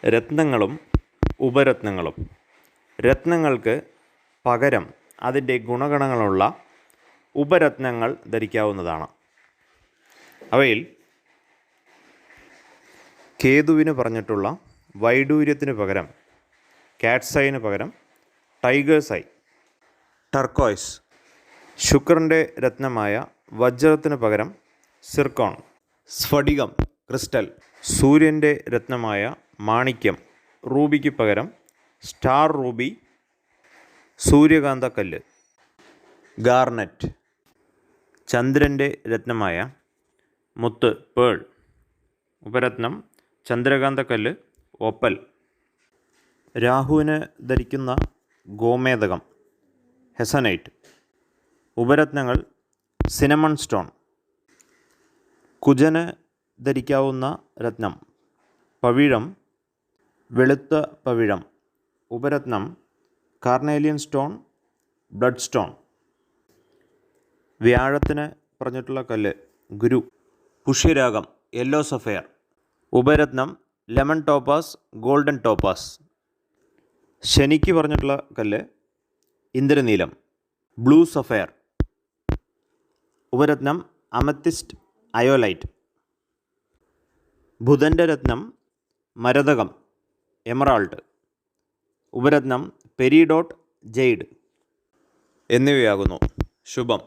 രത്നങ്ങളും ഉപരത്നങ്ങളും. രത്നങ്ങൾക്ക് പകരം അതിൻ്റെ ഗുണഗണങ്ങളുള്ള ഉപരത്നങ്ങൾ ധരിക്കാവുന്നതാണ്. അവയിൽ കേതുവിന് പറഞ്ഞിട്ടുള്ള വൈഡൂര്യത്തിന് പകരം കാറ്റ്സ് ഐന് പകരം ടൈഗേഴ്സ് ഐ. ടർക്കോയ്സ്. ശുക്രൻ്റെ രത്നമായ വജ്രത്തിന് പകരം സിർക്കോൺ. സ്ഫടികം ക്രിസ്റ്റൽ. സൂര്യൻ്റെ രത്നമായ മാണിക്യം റൂബിക്ക് പകരം സ്റ്റാർ റൂബി സൂര്യകാന്തക്കല്ല്. ഗാർനറ്റ്. ചന്ദ്രൻ്റെ രത്നമായ മുത്ത് പേൾ. ഉപരത്നം ചന്ദ്രകാന്തക്കല്ല് ഓപ്പൽ. രാഹുവിന് ധരിക്കുന്ന ഗോമേതകം ഹെസനൈറ്റ്. ഉപരത്നങ്ങൾ സിനമൺ സ്റ്റോൺ. കുജന് ധരിക്കാവുന്ന രത്നം പവിഴം വെളുത്ത പവിഴം. ഉപരത്നം കാർണേലിയൻ സ്റ്റോൺ ബ്ലഡ് സ്റ്റോൺ. വ്യാഴത്തിന് പറഞ്ഞിട്ടുള്ള കല്ല് ഗുരു. പുഷ്യരാഗം യെല്ലോ സഫയർ. ഉപരത്നം ലെമൺ ടോപ്പാസ് ഗോൾഡൻ ടോപ്പാസ്. ശനിക്ക് പറഞ്ഞിട്ടുള്ള കല്ല് ഇന്ദ്രനീലം ബ്ലൂ സഫയർ. ഉപരത്നം അമത്തിസ്റ്റ് അയോലൈറ്റ്. ബുധൻ്റെ രത്നം മരതകം എമറാൾഡ്. ഉപരത്നം peridot jade എന്നിവയാകുന്നു. ശുഭം.